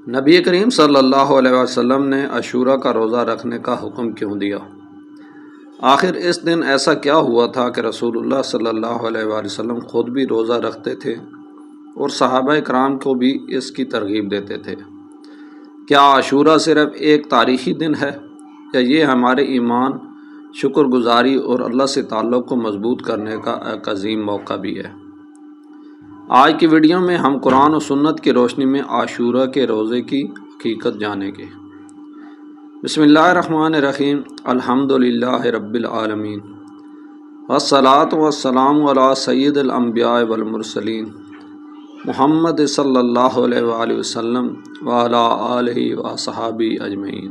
نبی کریم صلی اللہ علیہ وسلم نے عاشوراء کا روزہ رکھنے کا حکم کیوں دیا؟ آخر اس دن ایسا کیا ہوا تھا کہ رسول اللہ صلی اللہ علیہ وآلہ وسلم خود بھی روزہ رکھتے تھے اور صحابہ کرام کو بھی اس کی ترغیب دیتے تھے؟ کیا عاشوراء صرف ایک تاریخی دن ہے یا یہ ہمارے ایمان، شکر گزاری اور اللہ سے تعلق کو مضبوط کرنے کا ایک عظیم موقع بھی ہے؟ آج کی ویڈیو میں ہم قرآن و سنت کی روشنی میں عاشوراء کے روزے کی حقیقت جانیں گے۔ بسم اللہ الرحمن الرحیم، الحمدللہ رب العالمین، والصلاة والسلام علی سید الانبیاء والمرسلین، محمد صلی اللہ علیہ وآلہ وسلم وعلی آلہ وصحبہ اجمعین۔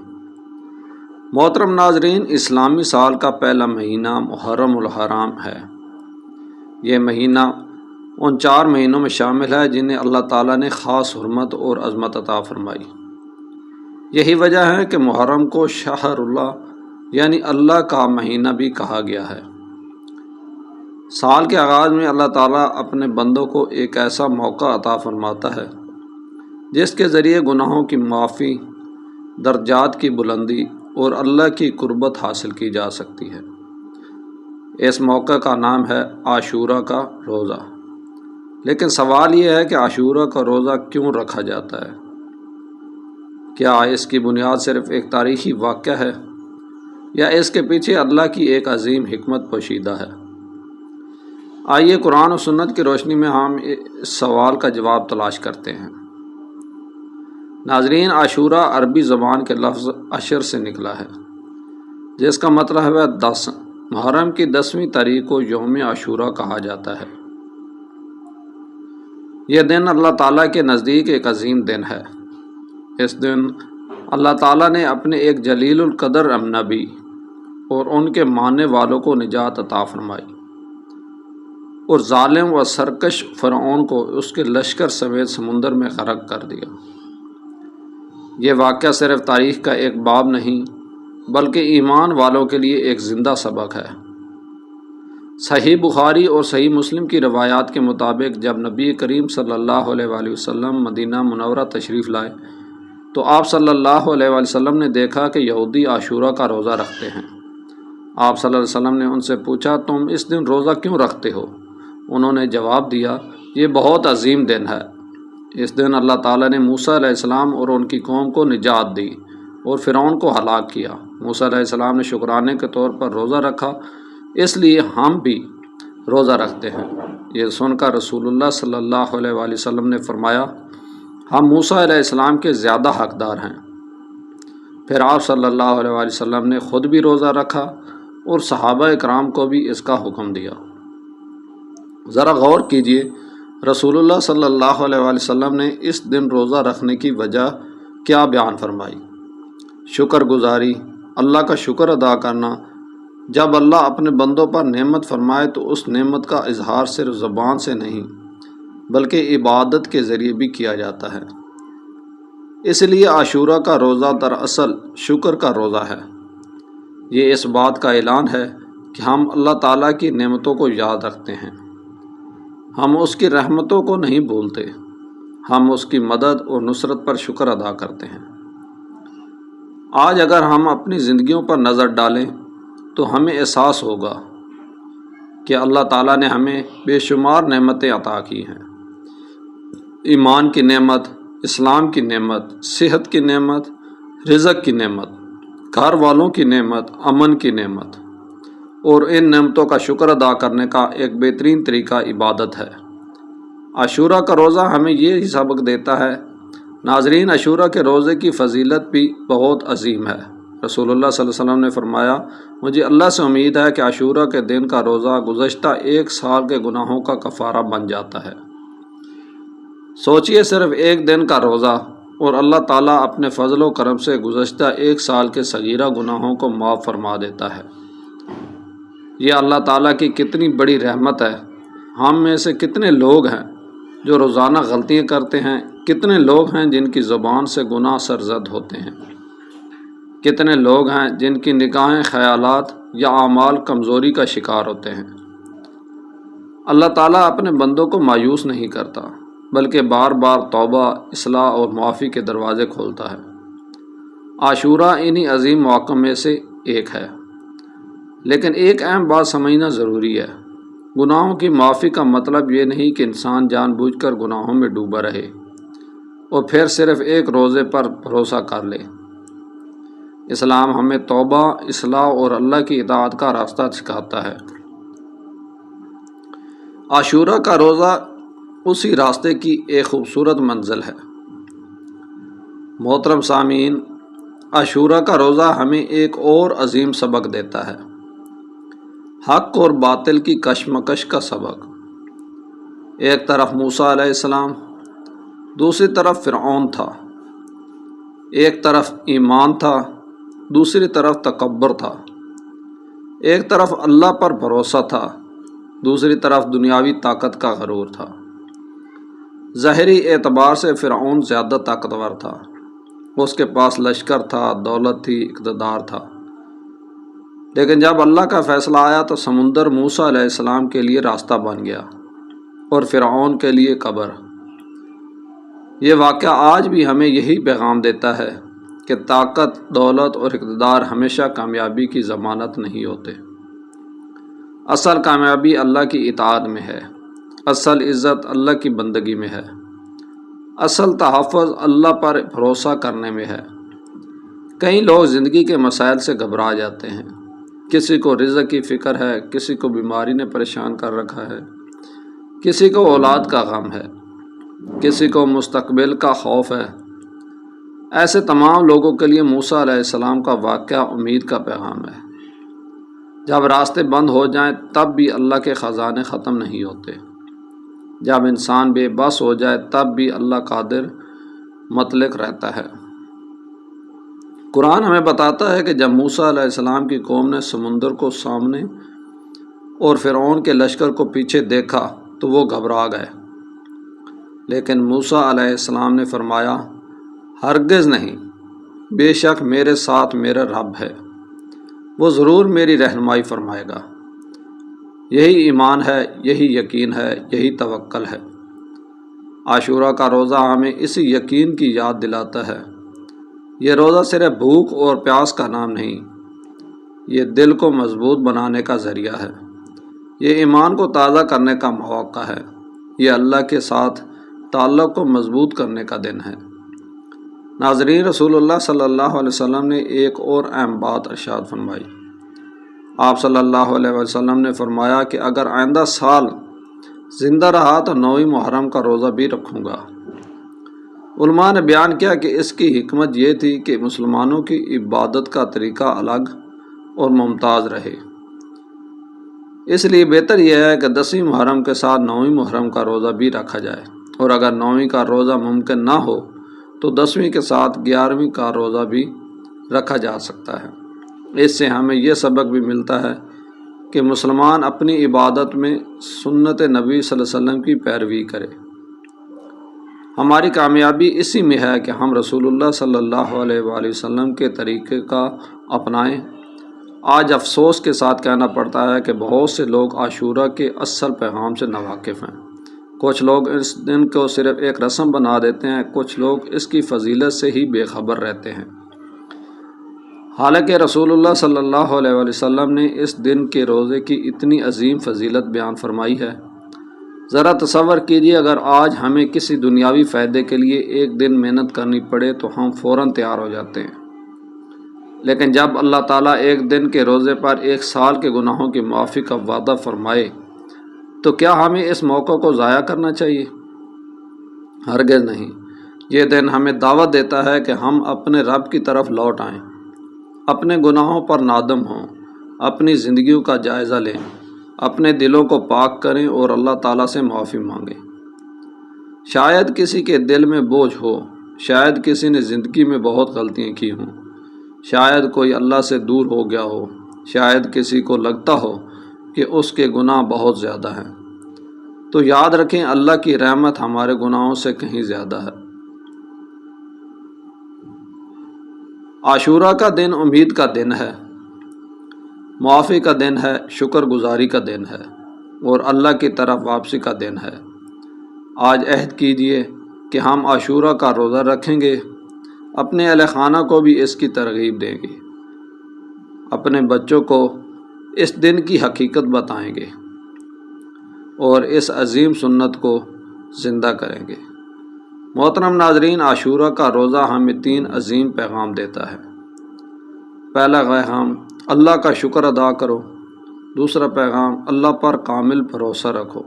محترم ناظرین، اسلامی سال کا پہلا مہینہ محرم الحرام ہے۔ یہ مہینہ ان 4 مہینوں میں شامل ہے جنہیں اللہ تعالیٰ نے خاص حرمت اور عظمت عطا فرمائی۔ یہی وجہ ہے کہ محرم کو شہر اللہ یعنی اللہ کا مہینہ بھی کہا گیا ہے۔ سال کے آغاز میں اللہ تعالیٰ اپنے بندوں کو ایک ایسا موقع عطا فرماتا ہے جس کے ذریعے گناہوں کی معافی، درجات کی بلندی اور اللہ کی قربت حاصل کی جا سکتی ہے۔ اس موقع کا نام ہے عاشوراء کا روزہ۔ لیکن سوال یہ ہے کہ عاشوراء کا روزہ کیوں رکھا جاتا ہے؟ کیا اس کی بنیاد صرف ایک تاریخی واقعہ ہے یا اس کے پیچھے اللہ کی ایک عظیم حکمت پوشیدہ ہے؟ آئیے قرآن و سنت کی روشنی میں ہم اس سوال کا جواب تلاش کرتے ہیں۔ ناظرین، عاشوراء عربی زبان کے لفظ عشر سے نکلا ہے جس کا مطلب ہے 10۔ محرم کی 10ویں تاریخ کو یوم عاشوراء کہا جاتا ہے۔ یہ دن اللہ تعالیٰ کے نزدیک ایک عظیم دن ہے۔ اس دن اللہ تعالیٰ نے اپنے ایک جلیل القدر نبی اور ان کے ماننے والوں کو نجات عطا فرمائی اور ظالم و سرکش فرعون کو اس کے لشکر سمیت سمندر میں غرق کر دیا۔ یہ واقعہ صرف تاریخ کا ایک باب نہیں بلکہ ایمان والوں کے لیے ایک زندہ سبق ہے۔ صحیح بخاری اور صحیح مسلم کی روایات کے مطابق جب نبی کریم صلی اللہ علیہ وآلہ وسلم مدینہ منورہ تشریف لائے تو آپ صلی اللہ علیہ وآلہ وسلم نے دیکھا کہ یہودی عاشوراء کا روزہ رکھتے ہیں۔ آپ صلی اللہ علیہ وسلم نے ان سے پوچھا، تم اس دن روزہ کیوں رکھتے ہو؟ انہوں نے جواب دیا، یہ بہت عظیم دن ہے۔ اس دن اللہ تعالیٰ نے موسیٰ علیہ السلام اور ان کی قوم کو نجات دی اور فرعون کو ہلاک کیا۔ موسیٰ علیہ السلام نے شکرانے کے طور پر روزہ رکھا، اس لیے ہم بھی روزہ رکھتے ہیں۔ یہ سن کر رسول اللہ صلی اللہ علیہ وآلہ وسلم نے فرمایا، ہم موسیٰ علیہ السلام کے زیادہ حقدار ہیں۔ پھر آپ صلی اللہ علیہ وآلہ وسلم نے خود بھی روزہ رکھا اور صحابہ کرام کو بھی اس کا حکم دیا۔ ذرا غور کیجئے، رسول اللہ صلی اللہ علیہ وآلہ وسلم نے اس دن روزہ رکھنے کی وجہ کیا بیان فرمائی؟ شکر گزاری، اللہ کا شکر ادا کرنا۔ جب اللہ اپنے بندوں پر نعمت فرمائے تو اس نعمت کا اظہار صرف زبان سے نہیں بلکہ عبادت کے ذریعے بھی کیا جاتا ہے۔ اس لیے عاشوراء کا روزہ دراصل شکر کا روزہ ہے۔ یہ اس بات کا اعلان ہے کہ ہم اللہ تعالیٰ کی نعمتوں کو یاد رکھتے ہیں، ہم اس کی رحمتوں کو نہیں بھولتے، ہم اس کی مدد اور نصرت پر شکر ادا کرتے ہیں۔ آج اگر ہم اپنی زندگیوں پر نظر ڈالیں تو ہمیں احساس ہوگا کہ اللہ تعالیٰ نے ہمیں بے شمار نعمتیں عطا کی ہیں۔ ایمان کی نعمت، اسلام کی نعمت، صحت کی نعمت، رزق کی نعمت، گھر والوں کی نعمت، امن کی نعمت، اور ان نعمتوں کا شکر ادا کرنے کا ایک بہترین طریقہ عبادت ہے۔ عاشوراء کا روزہ ہمیں یہ سبق دیتا ہے۔ ناظرین، عاشوراء کے روزے کی فضیلت بھی بہت عظیم ہے۔ رسول اللہ صلی اللہ علیہ وسلم نے فرمایا، مجھے اللہ سے امید ہے کہ عاشوراء کے دن کا روزہ گزشتہ 1 سال کے گناہوں کا کفارہ بن جاتا ہے۔ سوچئے، صرف ایک دن کا روزہ اور اللہ تعالیٰ اپنے فضل و کرم سے گزشتہ 1 سال کے صغیرہ گناہوں کو معاف فرما دیتا ہے۔ یہ اللہ تعالیٰ کی کتنی بڑی رحمت ہے۔ ہم میں سے کتنے لوگ ہیں جو روزانہ غلطیاں کرتے ہیں؟ کتنے لوگ ہیں جن کی زبان سے گناہ سرزد ہوتے ہیں؟ کتنے لوگ ہیں جن کی نگاہیں خیالات یا اعمال کمزوری کا شکار ہوتے ہیں؟ اللہ تعالیٰ اپنے بندوں کو مایوس نہیں کرتا، بلکہ بار بار توبہ، اصلاح اور معافی کے دروازے کھولتا ہے۔ عاشورہ انہی عظیم مواقع میں سے ایک ہے۔ لیکن ایک اہم بات سمجھنا ضروری ہے، گناہوں کی معافی کا مطلب یہ نہیں کہ انسان جان بوجھ کر گناہوں میں ڈوبا رہے اور پھر صرف ایک روزے پر بھروسہ کر لے۔ اسلام ہمیں توبہ، اصلاح اور اللہ کی اطاعت کا راستہ سکھاتا ہے۔ عاشورہ کا روزہ اسی راستے کی ایک خوبصورت منزل ہے۔ محترم سامعین، عاشورہ کا روزہ ہمیں ایک اور عظیم سبق دیتا ہے، حق اور باطل کی کشمکش کا سبق۔ ایک طرف موسیٰ علیہ السلام، دوسری طرف فرعون تھا۔ ایک طرف ایمان تھا، دوسری طرف تکبر تھا۔ ایک طرف اللہ پر بھروسہ تھا، دوسری طرف دنیاوی طاقت کا غرور تھا۔ ظاہری اعتبار سے فرعون زیادہ طاقتور تھا، اس کے پاس لشکر تھا، دولت تھی، اقتدار تھا۔ لیکن جب اللہ کا فیصلہ آیا تو سمندر موسیٰ علیہ السلام کے لیے راستہ بن گیا اور فرعون کے لیے قبر۔ یہ واقعہ آج بھی ہمیں یہی پیغام دیتا ہے کہ طاقت، دولت اور اقتدار ہمیشہ کامیابی کی ضمانت نہیں ہوتے۔ اصل کامیابی اللہ کی اطاعت میں ہے، اصل عزت اللہ کی بندگی میں ہے، اصل تحفظ اللہ پر بھروسہ کرنے میں ہے۔ کئی لوگ زندگی کے مسائل سے گھبرا جاتے ہیں۔ کسی کو رزق کی فکر ہے، کسی کو بیماری نے پریشان کر رکھا ہے، کسی کو اولاد کا غم ہے، کسی کو مستقبل کا خوف ہے۔ ایسے تمام لوگوں کے لیے موسیٰ علیہ السلام کا واقعہ امید کا پیغام ہے۔ جب راستے بند ہو جائیں تب بھی اللہ کے خزانے ختم نہیں ہوتے۔ جب انسان بے بس ہو جائے تب بھی اللہ قادر مطلق رہتا ہے۔ قرآن ہمیں بتاتا ہے کہ جب موسیٰ علیہ السلام کی قوم نے سمندر کو سامنے اور فرعون کے لشکر کو پیچھے دیکھا تو وہ گھبرا گئے، لیکن موسیٰ علیہ السلام نے فرمایا، ہرگز نہیں، بے شک میرے ساتھ میرا رب ہے، وہ ضرور میری رہنمائی فرمائے گا۔ یہی ایمان ہے، یہی یقین ہے، یہی توکل ہے۔ عاشورہ کا روزہ ہمیں اسی یقین کی یاد دلاتا ہے۔ یہ روزہ صرف بھوک اور پیاس کا نام نہیں، یہ دل کو مضبوط بنانے کا ذریعہ ہے، یہ ایمان کو تازہ کرنے کا موقع ہے، یہ اللہ کے ساتھ تعلق کو مضبوط کرنے کا دن ہے۔ ناظرین، رسول اللہ صلی اللہ علیہ وسلم نے ایک اور اہم بات ارشاد فرمائی۔ آپ صلی اللہ علیہ وسلم نے فرمایا کہ اگر آئندہ سال زندہ رہا تو 9 محرم کا روزہ بھی رکھوں گا۔ علماء نے بیان کیا کہ اس کی حکمت یہ تھی کہ مسلمانوں کی عبادت کا طریقہ الگ اور ممتاز رہے۔ اس لیے بہتر یہ ہے کہ 10 محرم کے ساتھ 9 محرم کا روزہ بھی رکھا جائے، اور اگر 9 کا روزہ ممکن نہ ہو تو 10 کے ساتھ 11 کا روزہ بھی رکھا جا سکتا ہے۔ اس سے ہمیں یہ سبق بھی ملتا ہے کہ مسلمان اپنی عبادت میں سنت نبی صلی اللہ علیہ وسلم کی پیروی کرے۔ ہماری کامیابی اسی میں ہے کہ ہم رسول اللہ صلی اللہ علیہ وآلہ وسلم کے طریقے کا اپنائیں۔ آج افسوس کے ساتھ کہنا پڑتا ہے کہ بہت سے لوگ عاشورہ کے اصل پیغام سے ناواقف ہیں۔ کچھ لوگ اس دن کو صرف ایک رسم بنا دیتے ہیں، کچھ لوگ اس کی فضیلت سے ہی بے خبر رہتے ہیں۔ حالانکہ رسول اللہ صلی اللہ علیہ وآلہ وسلم نے اس دن کے روزے کی اتنی عظیم فضیلت بیان فرمائی ہے۔ ذرا تصور کیجئے اگر آج ہمیں کسی دنیاوی فائدے کے لیے ایک دن محنت کرنی پڑے تو ہم فوراً تیار ہو جاتے ہیں، لیکن جب اللہ تعالیٰ ایک دن کے روزے پر 1 سال کے گناہوں کی معافی کا وعدہ فرمائے تو کیا ہمیں اس موقع کو ضائع کرنا چاہیے؟ ہرگز نہیں۔ یہ دن ہمیں دعوت دیتا ہے کہ ہم اپنے رب کی طرف لوٹ آئیں، اپنے گناہوں پر نادم ہوں، اپنی زندگیوں کا جائزہ لیں، اپنے دلوں کو پاک کریں اور اللہ تعالیٰ سے معافی مانگیں۔ شاید کسی کے دل میں بوجھ ہو، شاید کسی نے زندگی میں بہت غلطیاں کی ہوں، شاید کوئی اللہ سے دور ہو گیا ہو، شاید کسی کو لگتا ہو کہ اس کے گناہ بہت زیادہ ہیں، تو یاد رکھیں اللہ کی رحمت ہمارے گناہوں سے کہیں زیادہ ہے۔ عاشورہ کا دن امید کا دن ہے، معافی کا دن ہے، شکر گزاری کا دن ہے اور اللہ کی طرف واپسی کا دن ہے۔ آج عہد کیجیے کہ ہم عاشورہ کا روزہ رکھیں گے، اپنے اہل خانہ کو بھی اس کی ترغیب دیں گے، اپنے بچوں کو اس دن کی حقیقت بتائیں گے اور اس عظیم سنت کو زندہ کریں گے۔ محترم ناظرین، عاشورہ کا روزہ ہمیں 3 عظیم پیغام دیتا ہے۔ پہلا پیغام، اللہ کا شکر ادا کرو۔ دوسرا پیغام، اللہ پر کامل بھروسہ رکھو۔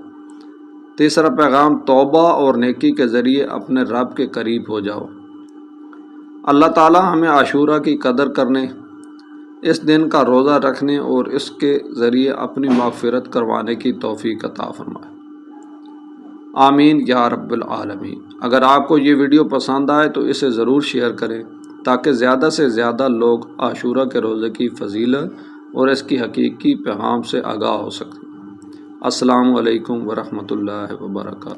تیسرا پیغام، توبہ اور نیکی کے ذریعے اپنے رب کے قریب ہو جاؤ۔ اللہ تعالی ہمیں عاشورہ کی قدر کرنے، اس دن کا روزہ رکھنے اور اس کے ذریعے اپنی مغفرت کروانے کی توفیق عطا فرمائے۔ آمین یا رب العالمین۔ اگر آپ کو یہ ویڈیو پسند آئے تو اسے ضرور شیئر کریں تاکہ زیادہ سے زیادہ لوگ عاشورہ کے روزے کی فضیلت اور اس کی حقیقی پیغام سے آگاہ ہو سکیں۔ السلام علیکم ورحمۃ اللہ وبرکاتہ۔